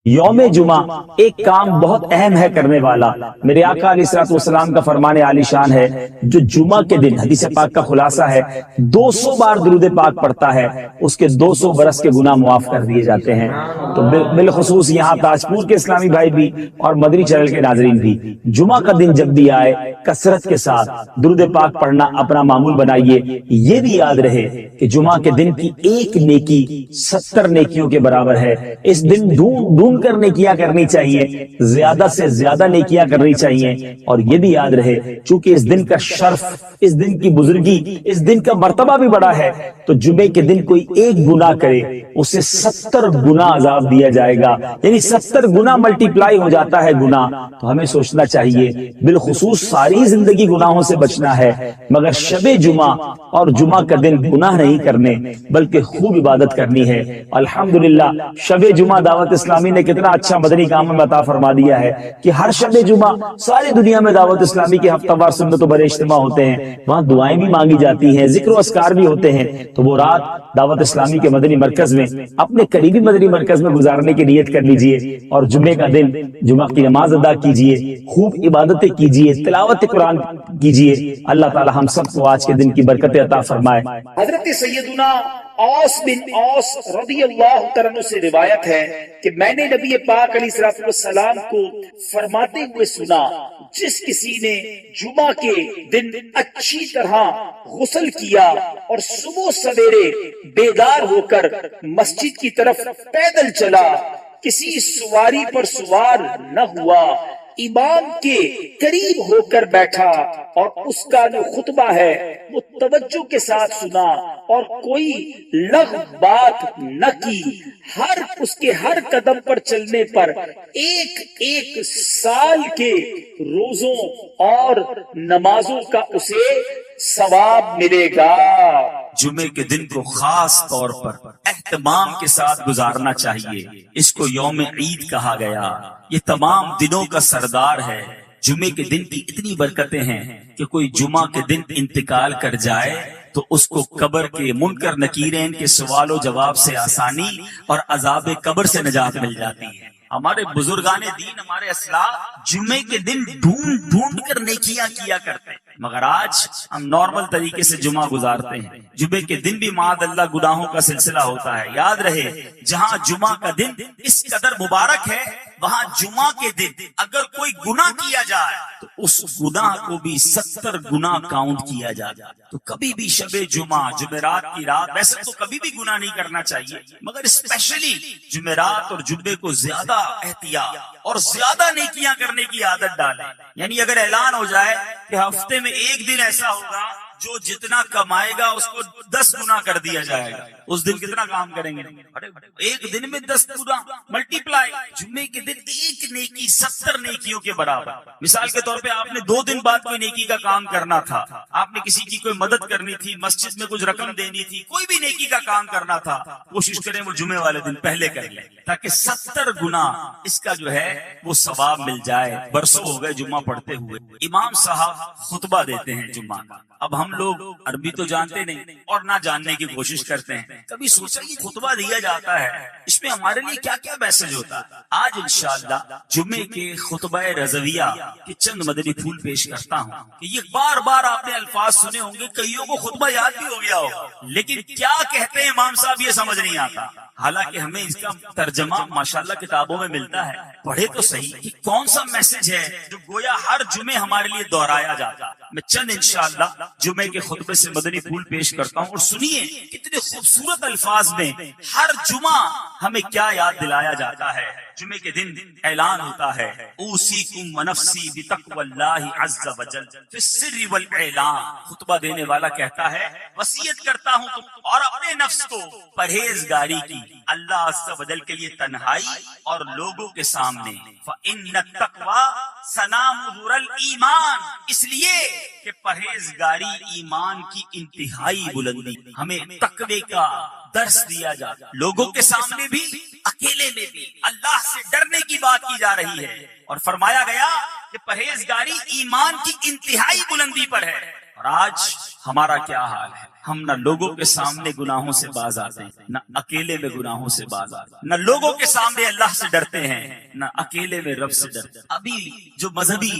یوم جمعہ ایک کام بہت اہم ہے کرنے والا۔ میرے آقا علیہ الصلوۃ والسلام کا فرمان عالی شان ہے، جو جمعہ کے دن حدیث پاک کا خلاصہ ہے 200 بار درود پاک پڑھتا ہے، اس کے 200 برس کے گناہ معاف کر دیے جاتے ہیں۔ تو بالخصوص یہاں تاجپور کے اسلامی بھائی بھی اور مدنی چینل کے ناظرین بھی جمعہ کا دن جب بھی آئے کثرت کے ساتھ درود پاک پڑھنا اپنا معمول بنائیے۔ یہ بھی یاد رہے کہ جمعہ کے دن کی ایک نیکی 70 نیکیوں کے برابر ہے۔ اس دن ڈھونڈ کر نیکیاں کرنی چاہیے، زیادہ سے زیادہ نیکیاں کرنی چاہیے۔ اور یہ بھی یاد رہے چونکہ اس دن کا شرف، اس دن کی بزرگی، اس دن کا مرتبہ بھی بڑا ہے، تو جمعے کے دن کوئی ایک گناہ کرے اسے 70 گنا عذاب دیا جائے گا، یعنی 70 گنا ملٹیپلائی ہو جاتا ہے گناہ۔ تو ہمیں سوچنا چاہیے، بالخصوص ساری زندگی گناہوں سے بچنا ہے، مگر شب جمعہ اور جمعہ کا دن گناہ نہیں کرنے بلکہ خوب عبادت کرنی ہے۔ الحمدللہ شب جمعہ دعوت اسلامی نے کتنا اچھا مدنی کام میں عطا فرما دیا ہے کہ ہر شب جمعہ ساری دنیا میں دعوت اسلامی کے ہفتہ وار سنت و بڑے اجتماع ہوتے ہیں، وہاں دعائیں بھی مانگی جاتی ہیں، ذکر و اذکار بھی ہوتے ہیں۔ تو وہ رات دعوت اسلامی کے مدنی مرکز میں اپنے قریبی مدنی مرکز میں گزارنے کی نیت کر لیجئے، اور جمعے کا دن جمعہ کی نماز ادا کیجئے، خوب عبادتیں کیجئے، تلاوت قرآن کیجئے۔ اللہ تعالی ہم سب کو آج کے دن کی برکت عطا فرمائے۔ حضرت سیدنا اوس بن اوس رضی اللہ عنہ سے روایت ہے کہ میں نے نبی پاک علیہ السلام کو فرماتے ہوئے سنا، جس کسی نے جمعہ کے دن اچھی طرح غسل کیا اور صبح سویرے بیدار ہو کر مسجد کی طرف پیدل چلا، کسی سواری پر سوار نہ ہوا، امام کے قریب ہو کر بیٹھا اور اس کا جو خطبہ ہے وہ توجہ کے ساتھ سنا اور کوئی لغو بات نہ کی، اس کے ہر قدم پر چلنے پر ایک ایک سال کے روزوں اور نمازوں کا اسے ثواب ملے گا۔ جمعے کے دن کو خاص طور پر اہتمام کے ساتھ گزارنا چاہیے۔ اس کو یوم عید کہا گیا، یہ تمام دنوں کا سردار ہے۔ جمعے کے دن کی اتنی برکتیں ہیں کہ کوئی جمعہ کے دن انتقال کر جائے تو اس کو قبر کے منکر نکیرین کے سوال و جواب سے آسانی اور عذاب قبر سے نجات مل جاتی ہے۔ ہمارے بزرگان دین، ہمارے اسلاف جمعے کے دن ڈھونڈ کر نیکیاں کیا کرتے ہیں، مگر آج ہم نارمل طریقے سے جمعہ گزارتے ہیں۔ جمعے کے دن بھی معاذ اللہ گناہوں کا سلسلہ ہوتا ہے۔ یاد رہے، جہاں جمعہ کا دن اس قدر مبارک ہے، وہاں جمعہ کے دن اگر کوئی گناہ کیا جائے تو اس گناہ کو بھی 70 گنا کاؤنٹ کیا جائے۔ تو کبھی بھی شب جمعہ، جمعرات کی رات، ویسے تو کبھی بھی گناہ نہیں کرنا چاہیے، مگر اسپیشلی جمعرات اور جمعے کو زیادہ احتیاط اور زیادہ نیکیاں کرنے کی عادت ڈالیں۔ یعنی اگر اعلان ہو جائے کہ ہفتے میں ایک دن ایسا ہوگا جو جتنا کمائے گا اس کو 10 گنا کر دیا جائے گا، اس دن کتنا کام کریں گے؟ ایک دن میں 10 گنا ملٹی پلائی۔ جمعے کے دن ایک نیکی 70 نیکیوں کے برابر۔ مثال کے طور پہ آپ نے 2 دن بعد کوئی نیکی کا کام کرنا تھا، آپ نے کسی کی کوئی مدد کرنی تھی، مسجد میں کچھ رقم دینی تھی، کوئی بھی نیکی کا کام کرنا تھا، کوشش کریں وہ جمعے والے دن پہلے کر لیں تاکہ 70 گنا اس کا جو ہے وہ ثواب مل جائے۔ برسوں ہو گئے جمعہ پڑھتے ہوئے، امام صاحب خطبہ دیتے ہیں جمعہ کا۔ اب ہم لوگ عربی تو جانتے نہیں اور نہ جاننے کی کوشش کرتے ہیں، کبھی سوچا یہ خطبہ دیا جاتا ہے اس میں ہمارے لیے کیا کیا میسج ہوتا ہے؟ آج انشاءاللہ جمعے کے خطبہ رضویہ کے چند مدنی پھول پیش کرتا ہوں کہ یہ بار بار آپ نے الفاظ سنے ہوں گے، کئیوں کو خطبہ یاد بھی ہو گیا ہو، لیکن کیا کہتے ہیں امام صاحب یہ سمجھ نہیں آتا۔ حالانکہ ہمیں اس کا ترجمہ ماشاءاللہ کتابوں میں ملتا ہے، پڑھے تو صحیح کہ کون سا میسج ہے جو گویا ہر جمعے ہمارے لیے دہرایا جاتا ہے۔ میں چند انشاءاللہ جمعے کے خطبے سے مدنی پھول پیش کرتا ہوں، اور سنیے کتنے خوبصورت الفاظ میں ہر جمعہ ہمیں کیا یاد دلایا جاتا ہے۔ جمعے کے دن اعلان ہوتا ہے، اوصیکم ونفسی بتقوی اللہ عز وجل فی السر والاعلان۔ خطبہ دینے والا کہتا ہے، وصیت کرتا ہوں تم اور اپنے نفس کو پرہیزگاری کی، اللہ عز وجل کے لیے تنہائی اور لوگوں کے سامنے۔ فإن التقوی سنام ظہور الایمان، اس لیے کہ پرہیزگاری ایمان کی انتہائی بلندی، ہمیں تقوی کا درس دیا جاتا، لوگوں کے سامنے بھی اکیلے میں بھی اللہ سے ڈرنے کی بات کی جا رہی ہے، اور فرمایا گیا کہ پرہیزگاری ایمان کی انتہائی بلندی پر ہے۔ اور آج ہمارا کیا حال ہے؟ ہم نہ لوگوں کے سامنے گناہوں سے باز آتے ہیں، نہ اکیلے میں گناہوں سے باز آتے ہیں، نہ لوگوں کے سامنے اللہ سے ڈرتے ہیں، نہ اکیلے میں رب سے ڈرتے ہیں۔ ابھی جو مذہبی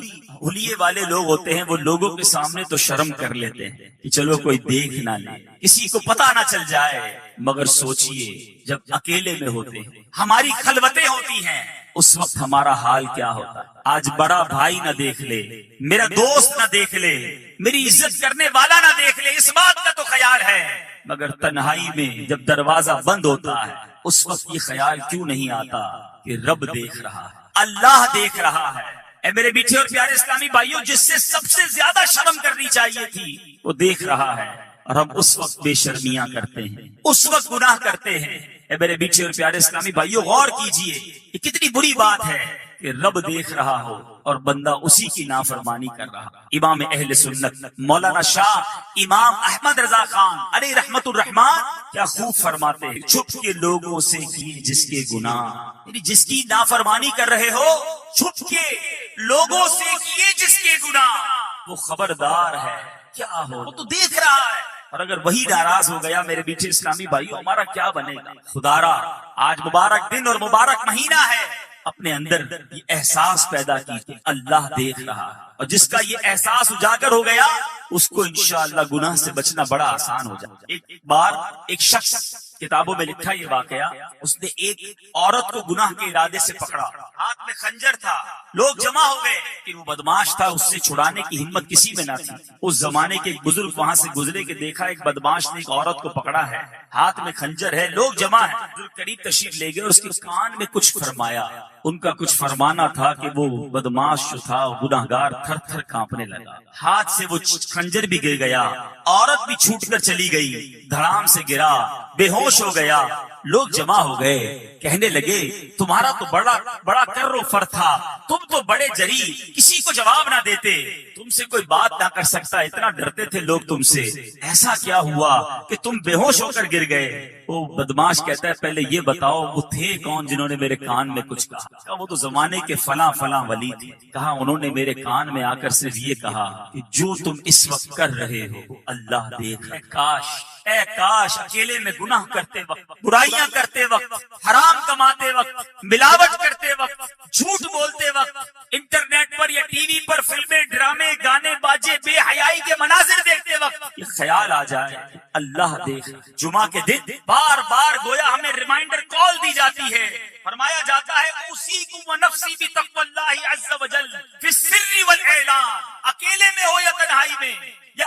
حلیے والے لوگ ہوتے ہیں وہ لوگوں کے سامنے تو شرم کر لیتے ہیں کہ چلو کوئی دیکھ نہ لے، کسی کو پتہ نہ چل جائے، مگر سوچئے جب اکیلے میں ہوتے ہیں، ہماری خلوتیں ہوتی ہیں، اس وقت ہمارا حال کیا ہوتا ہے۔ آج بڑا بھائی نہ دیکھ لے، میرا دوست نہ دیکھ لے، میری عزت کرنے والا نہ دیکھ لے، اس بات کا تو خیال ہے، مگر تنہائی میں جب دروازہ بند ہوتا ہے اس وقت یہ خیال کیوں نہیں آتا کہ رب دیکھ رہا ہے، اللہ دیکھ رہا ہے۔ اے میرے میٹھے اور پیارے اسلامی بھائیوں، جس سے سب سے زیادہ شرم کرنی چاہیے تھی وہ دیکھ رہا ہے، اور ہم اس وقت بے شرمیاں کرتے ہیں، اس وقت گناہ کرتے ہیں۔ اے میرے میٹھے اور پیارے اسلامی بھائیوں، غور کیجئے، یہ کتنی بری بات ہے کہ رب دیکھ رہا ہو اور بندہ اسی کی نافرمانی کر رہا۔ امام اہل سنت مولانا شاہ امام احمد رضا خان علیہ رحمت الرحمان کیا خوب فرماتے ہیں، چھپ کے لوگوں سے کیے جس کے گناہ، یعنی جس کی نافرمانی کر رہے ہو، چھپ کے لوگوں سے کیے جس کے گناہ، وہ خبردار ہے کیا ہو، وہ تو دیکھ رہا ہے۔ اور اگر وہی ناراض ہو گیا میرے میٹھے اسلامی بھائیوں، ہمارا کیا بنے گا؟ خدارا آج مبارک دن اور مبارک مہینہ ہے، اپنے اندر یہ احساس پیدا کی کہ اللہ دیکھ رہا ہے، اور جس کا یہ احساس اجاگر ہو گیا اس کو انشاءاللہ گناہ سے بچنا بڑا آسان ہو جائے۔ ایک بار ایک شخص، کتابوں میں لکھا یہ واقعہ، اس نے ایک عورت کو گناہ کے ارادے سے پکڑا، ہاتھ میں خنجر تھا، لوگ جمع ہو گئے، لیکن وہ بدماش تھا، اس سے چھڑانے کی ہمت کسی میں نہ تھی۔ اس زمانے کے ایک بزرگ وہاں سے گزرے کہ دیکھا ایک بدماش نے ایک عورت کو پکڑا ہے، ہاتھ میں خنجر ہے، لوگ جمع ہیں، بزرگ قریب تشریف لے گئے اور اس کے کان میں کچھ فرمایا۔ ان کا کچھ فرمانا تھا کہ وہ بدماش جو تھا گناہگار تھر تھر کانپنے لگا، ہاتھ سے وہ خنجر بھی گر گیا، عورت بھی چھوٹ کر چلی گئی، دھڑام سے گرا، بے ہوش ہو گیا۔ لوگ جمع ہو گئے، کہنے لگے تمہارا تو بڑا کر و فر تھا، تم تو بڑے جری، کسی کو جواب نہ دیتے، تم سے کوئی بات نہ کر سکتا، اتنا ڈرتے تھے لوگ تم سے، ایسا کیا ہوا کہ تم بے ہوش ہو کر گر گئے؟ وہ بدماش کہتا ہے پہلے یہ بتاؤ وہ تھے کون جنہوں نے میرے کان میں کچھ کہا؟ وہ تو زمانے کے فلاں فلاں ولی تھے۔ کہا انہوں نے میرے کان میں آ کر صرف یہ کہا کہ جو تم اس وقت کر رہے ہو اللہ دیکھ رہا ہے۔ اے کاش اکیلے میں گناہ کرتے وقت، برائیاں کرتے وقت، حرام کماتے وقت، ملاوٹ کرتے وقت، جھوٹ بولتے وقت، انٹرنیٹ پر یا ٹی وی پر فلمیں، ڈرامے، گانے باجے، بے حیائی کے مناظر دیکھتے وقت یہ خیال آ جائے اللہ دیکھ۔ جمعہ کے دن بار بار گویا ہمیں ریمائنڈر کال دی جاتی ہے، فرمایا جاتا ہے اوصیکم ونفسی بتقوی اللہ عز وجل فی السر والاعلان، اکیلے میں ہو یا تنہائی میں یا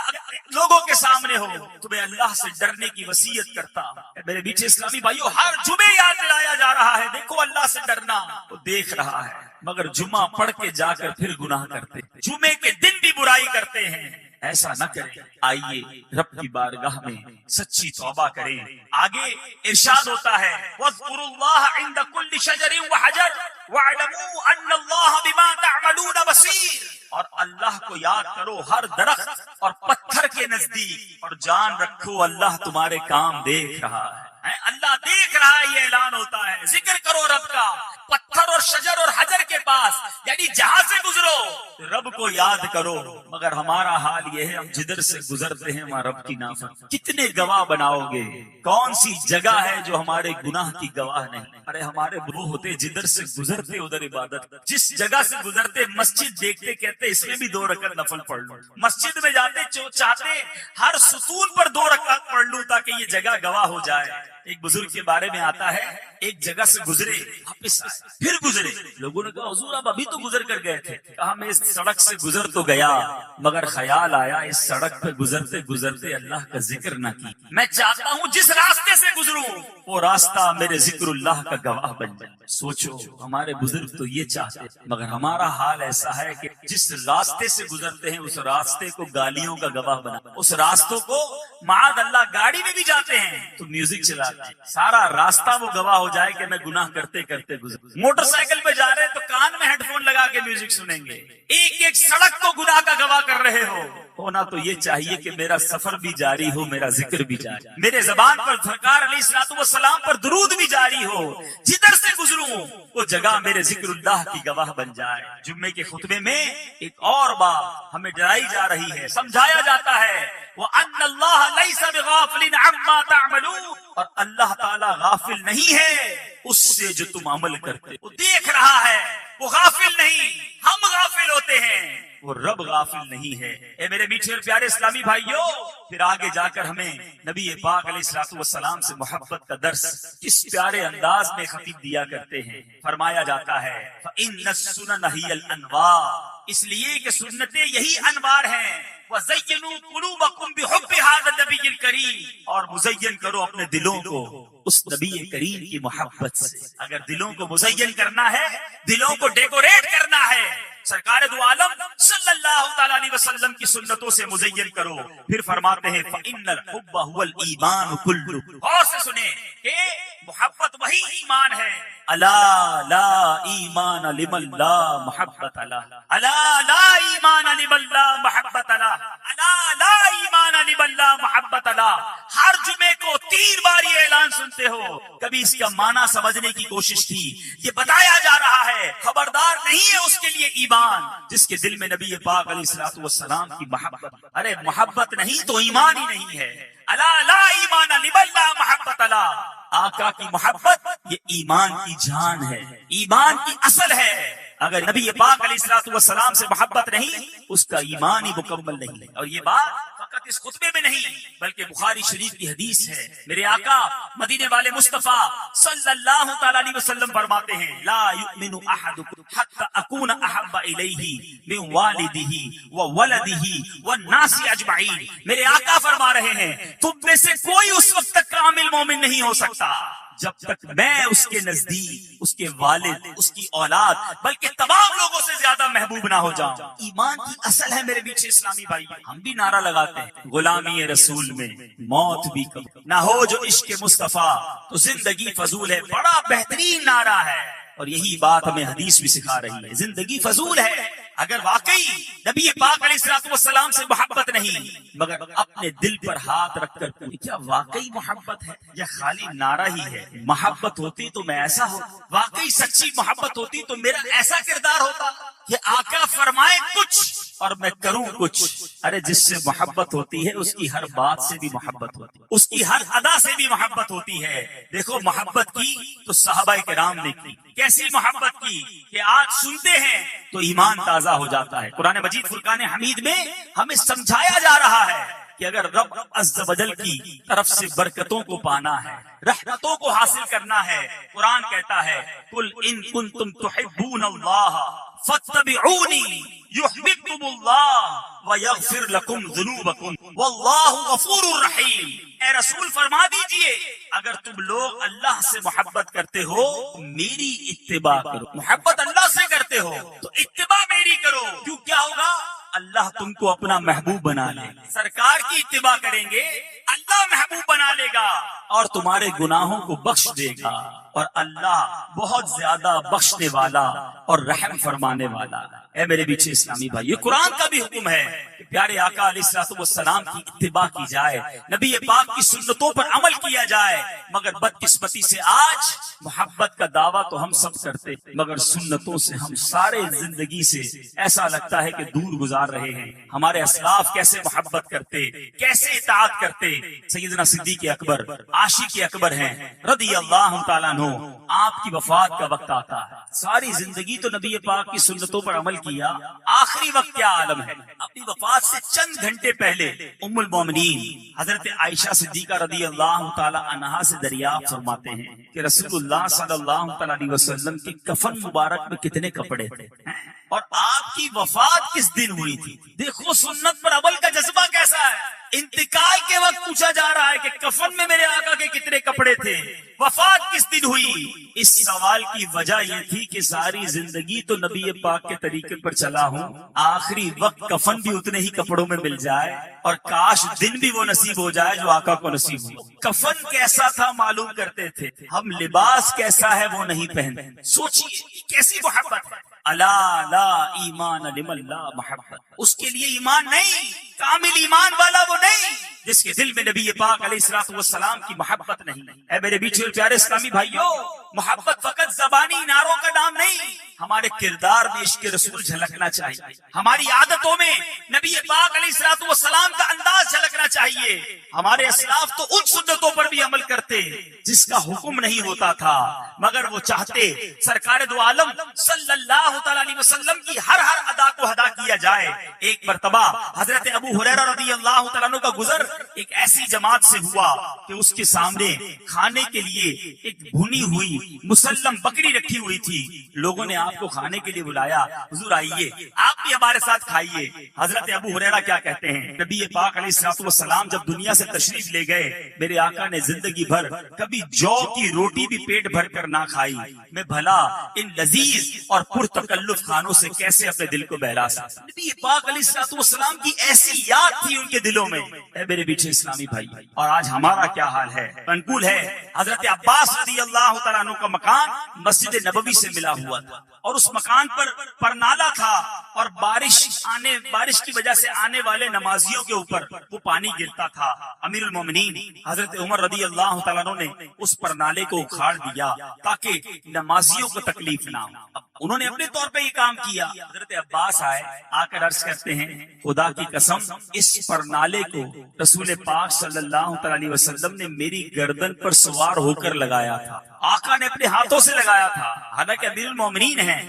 لوگوں کے سامنے ہو، تمہیں اللہ سے ڈرنے کی وصیت کرتا۔ میرے میٹھے اسلامی بھائیوں، ہر جمعے یاد دلایا جا رہا ہے دیکھو اللہ سے ڈرنا، وہ دیکھ رہا ہے، مگر جمعہ پڑھ کے جا کر پھر گناہ کرتے، جمعے کے دن بھی برائی کرتے ہیں۔ ایسا نہ کریں، آئیے رب کی بارگاہ میں سچی توبہ کریں۔ آگے ارشاد ہوتا ہے وَاذْكُرُوا اللَّهَ عِنْدَ كُلِّ شَجَرٍ وَحَجَرٍ وَاعْلَمُوا أَنَّ اللَّهَ بِمَا تَعْمَلُونَ بَصِيرٌ، اور اللہ کو یاد کرو ہر درخت اور پتھر کے نزدیک، اور جان رکھو اللہ تمہارے کام دیکھ رہا ہے۔ اللہ دیکھ رہا ہے، یہ اعلان ہوتا ہے۔ ذکر کرو رب کا، پتھر اور شجر اور حجر کے پاس، یعنی جہاں سے گزرو رب کو یاد کرو، مگر ہمارا حال یہ ہے ہم جدھر سے گزرتے ہیں وہاں رب کی نافرمانی۔ کتنے گواہ بناؤ گے؟ کون سی جگہ ہے جو ہمارے گناہ کی گواہ نہیں؟ ارے ہمارے وہ ہوتے جدھر سے گزرتے ادھر عبادت، جس جگہ سے گزرتے مسجد دیکھتے کہتے اس میں بھی 2 رکعت نفل پڑھ لوں، مسجد میں جاتے چاہتے ہر ستون پر 2 رکعت پڑھ لوں تاکہ یہ جگہ گواہ ہو جائے۔ ایک بزرگ کے بارے میں آتا ہے، ایک جگہ سے گزرے، واپس آئے، پھر گزرے، لوگوں نے کہا حضور آپ ابھی تو گزر کر گئے تھے۔ کہا میں اس سڑک سے گزر تو گیا، مگر خیال آیا اس سڑک پہ گزرتے گزرتے اللہ کا ذکر نہ کی، میں چاہتا ہوں جس راستے سے گزروں وہ راستہ میرے ذکر اللہ کا گواہ بن جائے۔ سوچو ہمارے بزرگ تو یہ چاہتے، مگر ہمارا حال ایسا ہے کہ جس راستے سے گزرتے ہیں اس راستے کو گالیوں کا گواہ بنا، اس راستوں کو معاذ اللہ گاڑی میں بھی جاتے ہیں تو میوزک چلاتے ہیں، سارا راستہ وہ گواہ ہو جائے کہ میں گناہ کرتے کرتے گزر۔ موٹر سائیکل پہ جا رہے ہیں تو کان میں ہیڈ فون لگا لگا کے میوزک سنیں گے، ایک ایک سڑک کو گناہ کا گواہ کر رہے ہو. ہونا تو یہ چاہیے کہ میرا سفر بھی جاری ہو، میرا ذکر بھی جاری، میرے زبان پر سرکار علیہ الصلوۃ والسلام پر درود بھی جاری ہو، جدھر سے گزروں وہ جگہ میرے ذکر اللہ کی گواہ بن جائے. جمعے کے خطبے میں ایک اور بات ہمیں ڈرائی جا رہی ہے، سمجھایا جاتا ہے، وَأَنَّ اللَّهَ لَيْسَ بِغَافِلٍ عَمَّا تَعْمَلُونَ، اور اللہ تعالیٰ غافل نہیں ہے اس سے جو تم عمل کرتے، وہ دیکھ رہا ہے، وہ غافل نہیں، ہم غافل ہوتے ہیں، وہ رب غافل نہیں ہے. اے میرے میٹھے اور پیارے اسلامی بھائیوں، پھر آگے جا کر ہمیں نبی پاک علیہ الصلوۃ والسلام سے محبت کا درس کس پیارے انداز میں خطیب دیا کرتے ہیں. فرمایا جاتا ہے فَإِنَّ السُّنَنَ هِيَ الْأَنْوَارُ، اس لیے کہ سنتیں یہی انوار ہیں. وَزَيِّنُوا قُلُوبَكُمْ بِحُبِّ هَذَا النَّبِيِّ الْكَرِيمِ، اور مزین کرو اپنے دلوں کو اس نبی کریم کی محبت سے. اگر دلوں کو مزین کرنا ہے، دلوں کو ڈیکوریٹ کرنا ہے، سرکار دو عالم صلی اللہ تعالی علیہ وسلم کی سنتوں سے مزین کرو. پھر فرماتے ہیں فَإِنَّ الْحُبَّ هُوَ الْإِيمَانُ كُلُّهُ، اور سے سنیں کہ محبت وہی ایمان ہے. الا لا ایمان لمن لا محبت له، الا لا ایمان لمن لا محبت له، الا لا ایمان لمن لا محبت له. ہر جمعے کو 3 بار یہ اعلان سنتے ہو، کبھی اس کا معنی سمجھنے کی کوشش کی. یہ بتایا جا رہا ہے خبردار نہیں ہے اس کے لیے ایمان جس کے دل میں نبی پاک علیہ الصلوۃ والسلام کی محبت. ارے محبت نہیں تو ایمان ہی نہیں ہے. الا لا ایمان لمن لا محبت له، آقا کی محبت یہ ایمان کی جان ہے، ایمان کی اصل ہے. اگر نبی پاک علیہ الصلوۃ والسلام سے محبت نہیں، اس کا ایمان ہی مکمل نہیں ہے. اور یہ بات فقط اس خطبے میں نہیں بلکہ بخاری شریف کی حدیث ہے. میرے آقا مدینے والے مصطفیٰ صلی اللہ تعالی علیہ وسلم فرماتے ہیں لا یؤمن احدکم حتی اکون احب الیہ من والدہ وولدہ والناس اجمعین. میرے آقا فرما رہے ہیں تم میں سے کوئی اس وقت تک کامل مومن نہیں ہو سکتا جب تک میں اس کے نزدیک، اس کے والد، اس کی اولاد، بلکہ تمام لوگوں سے زیادہ محبوب نہ ہو جاؤں. ایمان کی اصل ہے میرے بیچ اسلامی بھائی. ہم بھی نعرہ لگاتے ہیں غلامی رسول میں موت بھی کم نہ ہو جو عشق مصطفیٰ تو زندگی فضول ہے. بڑا بہترین نعرہ ہے، اور یہی بات ہمیں حدیث بھی سکھا رہی ہے. زندگی فضول ہے اگر واقعی نبی پاک علیہ الصلوۃ والسلام سے محبت نہیں، مگر اپنے دل پر ہاتھ رکھ کر پوچھیں کیا واقعی محبت ہے یا خالی نعرہ ہی ہے؟ محبت ہوتی تو میں ایسا ہو، واقعی سچی محبت ہوتی تو میرا ایسا کردار ہوتا کہ آقا فرمائے کچھ اور میں کروں کچھ. ارے جس سے محبت ہوتی ہے اس کی ہر بات سے بھی محبت ہوتی ہے، اس کی ہر ادا سے بھی محبت ہوتی ہے. دیکھو محبت کی تو صحابہ کرام نے کی، کیسی محبت کی کہ آج سنتے ہیں تو ایمان تازہ ہو جاتا ہے. قرآن مجید فرقان حمید میں ہمیں سمجھایا جا رہا ہے کہ اگر رب عز و جل کی طرف سے برکتوں کو پانا ہے، رحمتوں کو حاصل کرنا ہے، قرآن کہتا ہے قل ان کنتم تحبون اللہ فاتبعونی یحببکم اللہ ویغفر لکم ذنوبکم واللہ غفور الرحیم. اے رسول فرما دیجئے اگر تم لوگ اللہ سے محبت کرتے ہو میری اتباع کرو. محبت اللہ سے کرتے ہو تو اتباع میری کرو. کیوں کیا ہوگا؟ اللہ تم کو اپنا محبوب بنا لے. سرکار کی اتباع کریں گے اللہ محبوب بنا لے گا اور تمہارے گناہوں کو بخش دے گا. اور اللہ بہت زیادہ بخشنے والا اور رحم فرمانے والا. اے میرے پیچھے اسلامی بھائی، یہ قرآن کا بھی حکم ہے کہ پیارے آقا علیہ الصلوۃ والسلام کی اتباع کی جائے، نبی پاک کی سنتوں پر عمل کیا جائے. مگر بدقسمتی سے آج محبت کا دعویٰ تو ہم سب کرتے مگر سنتوں سے ہم سارے زندگی سے ایسا لگتا ہے کہ دور گزار رہے ہیں. ہمارے اسلاف کیسے محبت کرتے، کیسے اطاعت کرتے. سیدنا صدیق اکبر عاشق اکبر ہیں رضی اللہ تعالیٰ عنہ. آپ کی وفات کا وقت آتا ہے، ساری زندگی تو نبی پاک کی سنتوں پر عمل کیا، آخری وقت کیا عالم ہے. اپنی وفات سے چند گھنٹے پہلے ام المومنین حضرت عائشہ صدیقہ رضی اللہ تعالی عنہا سے دریافت فرماتے ہیں کہ رسول اللہ صلی اللہ تعالی علیہ وسلم کے کفن مبارک میں کتنے کپڑے تھے اور آپ کی وفات کس دن ہوئی تھی. دیکھو سنت پر عمل کا جذبہ کیسا ہے. انتقال کے وقت پوچھا جا رہا ہے کہ کفن میں میرے آقا کے کتنے کپڑے تھے، وفات کس دن ہوئی؟ اس سوال کی وجہ یہ تھی کہ ساری زندگی تو نبی پاک کے طریقے پر چلا ہوں، آخری وقت کفن بھی اتنے ہی کپڑوں میں مل جائے، اور کاش دن بھی وہ نصیب ہو جائے جو آقا کو نصیب ہو۔ کفن کیسا تھا معلوم کرتے تھے، ہم لباس کیسا ہے وہ نہیں پہنتے۔ سوچئے کیسی محبت ہے۔ الا لا ایمان لمن لا محبت، اس کے لیے ایمان نہیں، کامل ایمان والا وہ نہیں جس کے دل میں نبی پاک علیہ الصلوۃ والسلام کی محبت نہیں۔ اے میرے بیچے اور پیارے اسلامی بھائیوں، محبت فقط زبانی نعروں کا نام نہیں، ہمارے کردار میں عشق رسول جھلکنا چاہیے، ہماری عادتوں میں نبی پاک علیہ الصلوۃ والسلام کا انداز جھلکنا چاہیے۔ ہمارے اسلاف تو ان سنتوں پر بھی عمل کرتے جس کا حکم نہیں ہوتا تھا، مگر وہ چاہتے سرکار دو عالم صلی اللہ تعالی علیہ وسلم کی ہر ادا کو ادا کیا جائے۔ ایک مرتبہ حضرت ابو ہریرہ رضی اللہ تعالیٰ عنہ کا گزر ایک ایسی جماعت سے ہوا کہ اس کے سامنے کھانے کے لیے ایک بھنی ہوئی مسلم بکری رکھی ہوئی تھی۔ لوگوں نے آپ کو کھانے کے لیے بلایا، حضور آئیے آپ بھی ہمارے ساتھ کھائیے۔ حضرت ابو ہریرہ کیا کہتے ہیں، نبی پاک علیہ الصلوۃ والسلام جب دنیا سے تشریف لے گئے، میرے آقا نے زندگی بھر کبھی جو کی روٹی بھی پیٹ بھر کر نہ کھائی، میں بھلا ان لذیذ اور پرتکلف کھانوں سے کیسے اپنے دل کو بہلا سکتا۔ نبی پاک علیہ الصلوۃ والسلام کی ایسی یاد تھی ان کے دلوں میں۔ اے میرے بیچے اسلامی بھائی، اور آج ہمارا کیا حال ہے؟ منقول ہے حضرت عباس رضی اللہ تعالیٰ عنہ کا مکان مسجد نبوی سے ملا ہوا تھا، اور اس مکان پر پرنالا تھا، اور بارش کی وجہ سے آنے والے نمازیوں کے اوپر وہ پانی گرتا تھا۔ امیر المومنین حضرت عمر رضی اللہ تعالیٰ عنہ نے اس پرنالے کو اکھاڑ دیا تاکہ نمازیوں کو تکلیف نہ ہو۔ انہوں نے اپنے طور پہ یہ کام کیا۔ حضرت عباس آئے، آ کر عرض کرتے ہیں، خدا کی قسم اس پرنالے کو رسول پاک صلی اللہ تعالی علیہ وسلم نے میری گردن پر سوار ہو کر لگایا تھا، آقا نے اپنے ہاتھوں سے لگایا تھا، حالانکہ امیر المومنین ہیں۔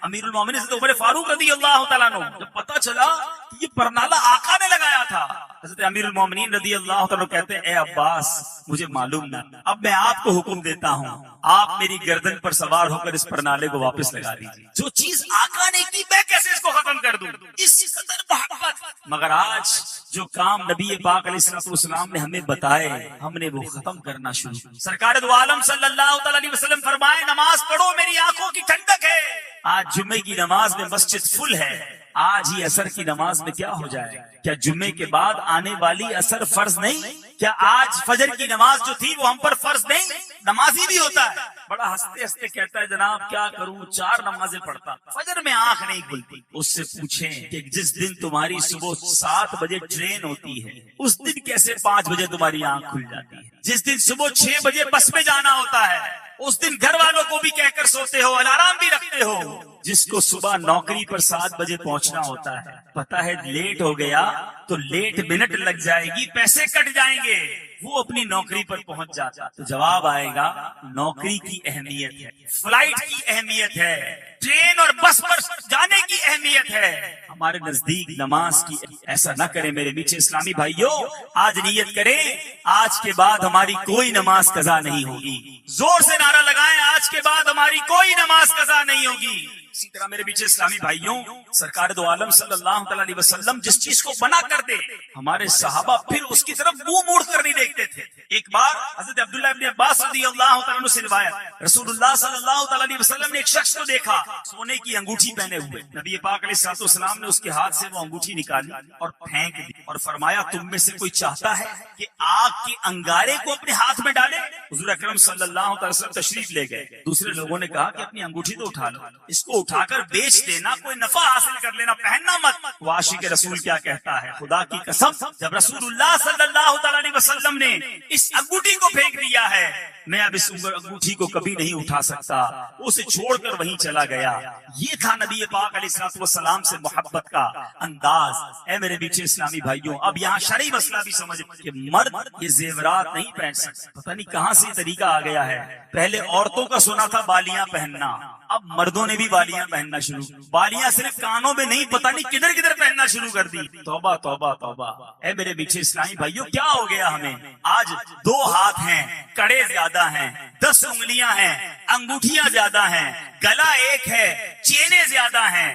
امیر المومنین حضرت عمر فاروق رضی اللہ تعالیٰ عنہ، جب پتہ چلا کہ یہ پرنالہ آقا نے لگایا تھا، حضرت امیر المومنین رضی اللہ تعالیٰ کہتے ہیں، اے عباس مجھے معلوم نہ، اب میں آپ کو حکم دیتا ہوں، آپ میری گردن پر سوار ہو کر اس پرنالے کو واپس لگا دیجیے۔ جو چیز آقا نے کی میں کیسے اس کو ختم کر دوں؟ اس قدر محبت۔ مگر آج جو کام نبی پاک علیہ الصلوۃ والسلام نے ہمیں بتائے، ہم نے وہ ختم کرنا شروع کیا۔ سرکار دو عالم صلی اللہ تعالی علیہ وسلم فرمائے، نماز پڑھو میری آنکھوں کی ٹھنڈک ہے۔ آج جمعے کی نماز میں مسجد فل ہے، آج ہی عصر کی نماز میں کیا ہو جائے؟ کیا جمعے کے بعد آنے والی عصر فرض نہیں؟ کیا آج فجر کی نماز جو تھی وہ ہم پر فرض نہیں؟ نمازی بھی ہوتا ہے، بڑا ہنستے ہنستے کہتا ہے جناب کیا کروں، 4 نمازیں پڑھتا، فجر میں آنکھ نہیں کھلتی۔ اس سے پوچھیں کہ جس دن تمہاری صبح 7 بجے ٹرین ہوتی ہے، اس دن کیسے 5 بجے تمہاری آنکھ کھل جاتی ہے؟ جس دن صبح 6 بجے بس میں جانا ہوتا ہے، اس دن گھر والوں کو بھی کہہ کر سوتے ہو، الارم بھی رکھتے ہو۔ جس کو صبح نوکری پر 7 بجے پہنچنا ہوتا ہے، پتا ہے لیٹ ہو گیا تو لیٹ منٹ لگ جائے گی، پیسے کٹ جائیں گے، وہ اپنی نوکری پر پہنچ جاتا۔ تو جواب آئے گا، نوکری کی اہمیت ہے، فلائٹ کی اہمیت ہے، ٹرین اور بس پر جانے کی اہمیت ہے، ہمارے نزدیک نماز کی۔ ایسا نہ کریں میرے میٹھے اسلامی بھائیوں، آج نیت کریں آج کے بعد ہماری کوئی نماز قضا نہیں ہوگی۔ زور سے نعرہ لگائیں، آج کے بعد ہماری کوئی نماز قضا نہیں ہوگی۔ اسی طرح میرے پیچھے اسلامی بھائیوں، سرکار دو عالم صلی اللہ تعالی علیہ وسلم جس چیز کو منع کر دے، ہمارے صحابہ پھر اس کی طرف منہ موڑ کر نہیں دیکھتے تھے۔ ایک بار حضرت عبداللہ ابن عباس رضی اللہ تعالیٰ عنہ سے روایت، رسول اللہ صلی اللہ تعالی علیہ وسلم نے ایک شخص کو دیکھا سونے کی انگوٹھی پہنے ہوئے، نبی پاک علیہ الصلوۃ والسلام نے اس کے ہاتھ سے وہ انگوٹھی نکالی اور پھینک دی، اور فرمایا تم میں سے کوئی چاہتا ہے کہ آگ کے انگارے کو اپنے ہاتھ میں ڈالے؟ حضور اکرم صلی اللہ تعالی وسلم تشریف لے گئے، دوسرے لوگوں نے کہا کہ اپنی انگوٹھی تو اٹھا لو، اس کو اٹھا کر بیچ دینا، کوئی نفع حاصل کر لینا، پہننا مت۔ عاشق رسول کیا کہتا ہے، خدا کی قسم جب رسول اللہ صلی اللہ تعالی علیہ وسلم نے اس انگوٹھی کو پھینک دیا ہے، میں اب اس انگوٹھی کو کبھی نہیں اٹھا سکتا، اسے چھوڑ کر وہیں چلا گیا۔ یہ تھا نبی پاک علیہ الصلوۃ والسلام سے محبت کا انداز۔ اے میرے بیچے اسلامی بھائیوں، اب یہاں شرعی مسئلہ بھی سمجھ کہ مرد یہ زیورات نہیں پہن سکتے۔ پتہ نہیں کہاں سے یہ طریقہ آ گیا ہے، پہلے عورتوں کا سنا تھا بالیاں پہننا، اب مردوں نے بھی بالیاں پہننا شروع، بالیاں صرف کانوں میں نہیں، پتہ نہیں کدھر کدھر پہننا شروع کر دی۔ توبہ توبہ توبہ۔ اے میرے بیچے اسلامی بھائیوں، کیا ہو گیا ہمیں؟ آج 2 ہاتھ ہیں، کڑے زیادہ ہیں، 10 انگلیاں ہیں، انگوٹھیاں زیادہ ہیں، گلا ایک ہے، چینیں زیادہ ہیں۔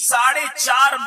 4.5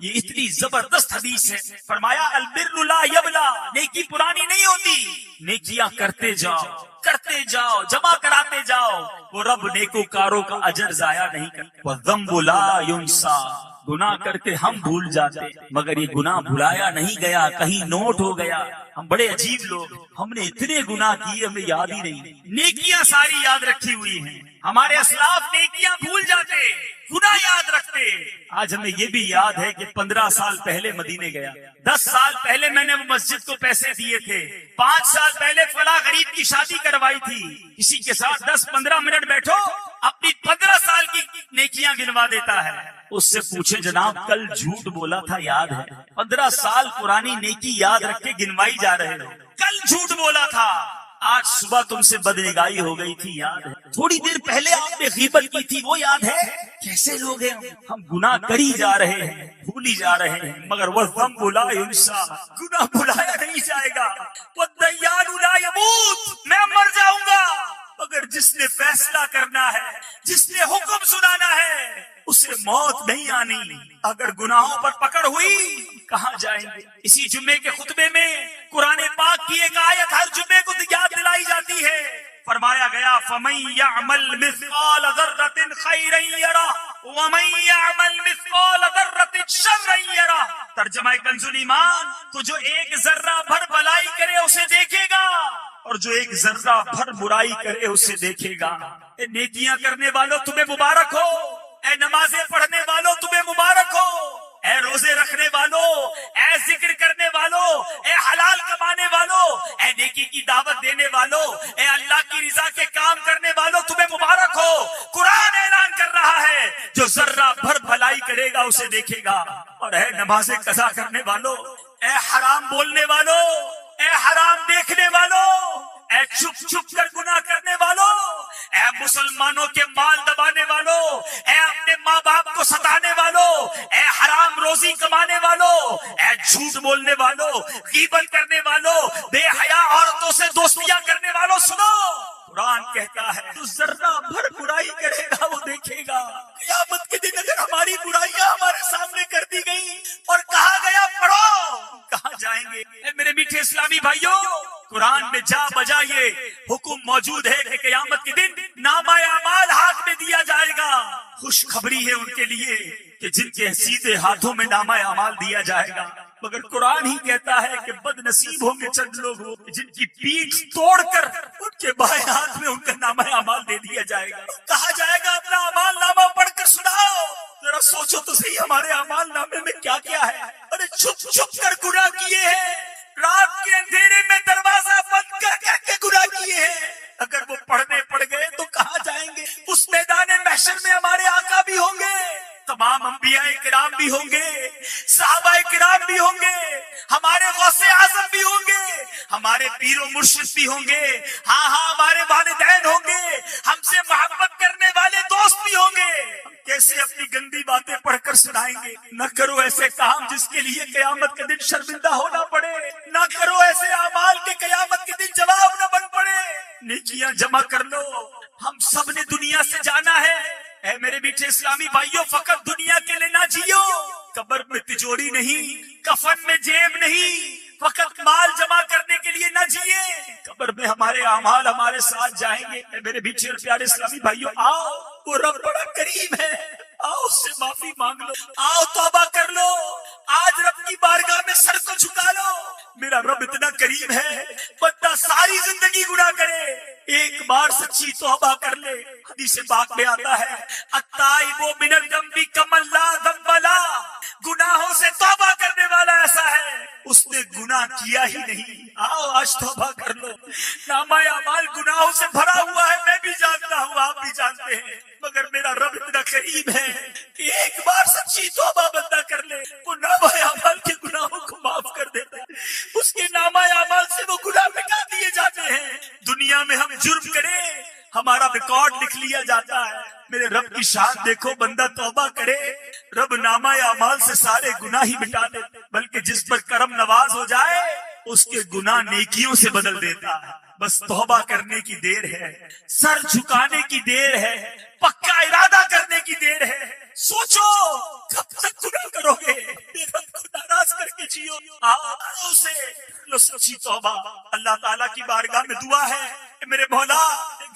یہ اتنی زبردست حدیث ہے. فرمایا البر لا یبلا، نیکی پرانی نہیں ہوتی، نیکیاں کرتے جاؤ، جمع کراتے جاؤ. وہ رب نیکوکاروں کا اجر ضائع نہیں کرتا. والذنب لا ینسا، گناہ کر کے ہم بھول جاتے، مگر یہ گناہ بھلایا نہیں گیا، کہیں نوٹ ہو گیا. ہم بڑے عجیب لوگ، ہم نے اتنے گناہ کیے ہمیں یاد ہی نہیں. نیکیاں ساری یاد رکھی ہوئی ہیں. ہمارے اسلاف نیکیاں بھول جاتے، گناہ یاد رکھتے. آج ہمیں یہ بھی یاد ہے کہ 15 سال پہلے مدینے گیا، 10 سال پہلے میں نے وہ مسجد کو پیسے دیے تھے، 5 سال پہلے فلاں غریب کی شادی کروائی تھی. کسی کے ساتھ 10-15 منٹ بیٹھو، اپنی 15 سال کی نیکیاں گنوا دیتا ہے. اس سے پوچھے جناب کل جھوٹ بولا تھا یاد ہے؟ 15 سال پرانی نیکی یاد رکھ کے گنوائی جا رہے ہو. کل جھوٹ بولا تھا، آج صبح تم سے بدنگاہی ہو گئی تھی یاد ہے؟ تھوڑی دیر پہلے آپ نے غیبت کی تھی وہ یاد ہے؟ کیسے لوگ ہیں ہم، گناہ کری جا رہے ہیں، بھولی جا رہے ہیں، مگر والذنب لا ینسا، گناہ بھلایا نہیں جائے گا. والدیان لا یموت، میں مر جاؤں گا، مگر جس نے فیصلہ کرنا ہے، جس نے حکم سنانا ہے، اسے موت نہیں آنی. اگر گناہوں پر پکڑ ہوئی کہاں جائیں گے؟ اسی جمعے کے خطبے میں قرآن پاک کی ایک آیت ہر جمعے کو یاد دلائی جاتی ہے. فرمایا گیا فَمَن يَعْمَلْ مِثْقَالَ ذَرَّةٍ خَيْرًا يَرَهُ وَمَن يَعْمَلْ مِثْقَالَ ذَرَّةٍ شَرًّا يَرَهُ. ترجمہ کنز الایمان، تو جو ایک ذرہ بھر بلائی کرے اسے دیکھے گا، اور جو ایک ذرہ بھر برائی کرے اسے دیکھے گا. اے نیکیاں کرنے والوں تمہیں مبارک ہو، اے نمازیں پڑھنے والوں تمہیں مبارک ہو، اے روزے رکھنے والوں، اے ذکر کرنے والوں، اے حلال کمانے والوں، اے نیکی کی دعوت دینے والوں، اے اللہ کی رضا کے کام کرنے والوں تمہیں مبارک ہو. قرآن اعلان کر رہا ہے جو ذرہ بھر بھلائی کرے گا اسے دیکھے گا. اور اے نمازیں قضا کرنے والوں، اے حرام بولنے والوں، اے حرام دیکھنے والوں، اے چھپ چھپ کر گناہ کرنے والوں، اے مسلمانوں کے مال دبانے والوں، اے اپنے ماں باپ کو ستانے والوں، اے حرام روزی کمانے والوں، اے جھوٹ بولنے والوں، غیبت کرنے والوں، بے حیا عورتوں سے دوستیاں کرنے والوں، سنو قرآن کہتا ہے تو ذرہ بھر برائی کرے گا وہ دیکھے گا. قیامت کے دن اگر ہماری برائیاں ہمارے سامنے کر دی گئی اور کہا گیا پڑھو، کہاں جائیں گے؟ اے میرے میٹھے اسلامی بھائیوں، قرآن میں جا بجا یہ حکم موجود ہے کہ قیامت کے دن نامہ اعمال ہاتھ میں دیا جائے گا. خوشخبری ہے ان کے لیے کہ جن کے سیدھے ہاتھوں میں نامہ اعمال دیا جائے گا. مگر قرآن ہی کہتا ہے کہ بد نصیب ہوں گے چند لوگ جن کی پیٹھ توڑ کر ان کے بائیں ہاتھ میں ان کا نامہ اعمال دے دیا جائے گا. کہا جائے گا اپنا اعمال نامہ پڑھ کر سناؤ. ذرا سوچو تو صحیح ہمارے اعمال نامے میں کیا کیا ہے. ارے چھپ چھپ کر گناہ کیے ہیں، رات کے اندھیرے میں دروازہ بند کر کر کے گناہ کیے ہیں. اگر وہ پڑھنے پڑ گئے تو کہاں جائیں گے؟ اس میدان محشر میں ہمارے آقا بھی ہوں گے، تمام انبیاء کرام بھی ہوں گے، صحابہ کرام بھی ہوں گے، ہمارے غوث اعظم بھی ہوں گے، ہمارے پیر و مرشد بھی ہوں گے، ہاں ہمارے والدین ہوں گے، ہم سے محبت کرنے والے دوست بھی ہوں گے. ہم کیسے اپنی گندی باتیں پڑھ کر سنائیں گے؟ نہ کرو ایسے کام جس کے لیے قیامت کے دن شرمندہ ہونا پڑے، نہ کرو ایسے اعمال کے قیامت کے دن جواب نہ بن پڑے. نیکیاں جمع کر لو، ہم سب نے دنیا سے جانا ہے. اے میرے میٹھے اسلامی بھائیوں، فقط دنیا کے لیے نہ جیو. قبر میں تجوری نہیں، کفن میں جیب نہیں، فقط مال جمع کرنے کے لیے نہ جیے. قبر میں ہمارے اعمال ہمارے ساتھ جائیں گے. اے میرے میٹھے اور پیارے اسلامی بھائیوں، آؤ، وہ رب بڑا کریم ہے، آؤ اس سے معافی مانگ لو، آؤ توبہ کر لو، آج رب کی بارگاہ میں سر کو جھکا لو. میرا رب اتنا کریم ہے، بندہ ساری زندگی گناہ کرے، ایک بار سچی توبہ کر لے. حدیث پاک میں آتا ہے التائب من الذنب کمن لا ذنب له، گناہوں سے توبہ کرنے والا ایسا ہے اس نے گناہ کیا ہی نہیں. آؤ آج توبہ کر لو. نامہ اعمال گناہوں سے بھرا ہوا ہے، میں بھی جانتا ہوں، آپ بھی جانتے ہیں، مگر میرا رب اتنا قریب ہے کہ ایک بار سچی توبہ بندہ کر لے، وہ نامہ اعمال کے گناہوں کو معاف کر دیتا ہے. اس کے نامہ اعمال سے وہ گناہ مٹا دیے جاتے ہیں. دنیا میں ہم جرم کریں، ہمارا ریکارڈ لکھ لیا جاتا ہے. میرے رب کی شان دیکھو، بندہ توبہ کرے، رب نامہ اعمال سے سارے گناہ ہی مٹا دے، بلکہ جس پر کرم نواز ہو جائے اس کے گناہ نیکیوں سے بدل دیتا ہے. بس توبہ کرنے کی دیر ہے، سر جھکانے کی دیر ہے، پکا ارادہ کرنے کی دیر ہے. سوچو کب تک آنسو سے لو سچی توبہ. اللہ تعالیٰ کی بارگاہ میں دعا ہے کہ میرے مولا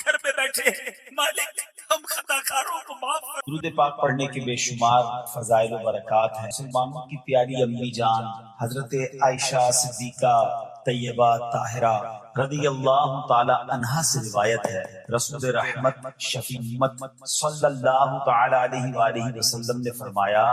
گھر پہ بیٹھے مالک ہم خطا کاروں کو معاف کر. درود پاک پڑھنے کے بے شمار فضائل و برکات ہیں. مسلمانوں کی پیاری امی جان حضرت عائشہ صدیقہ طیبہ طاہرہ رضی اللہ تعالی عنہا سے روایت ہے، رسول رحمت شفیع امت صلی اللہ تعالی علیہ وآلہ وسلم نے فرمایا،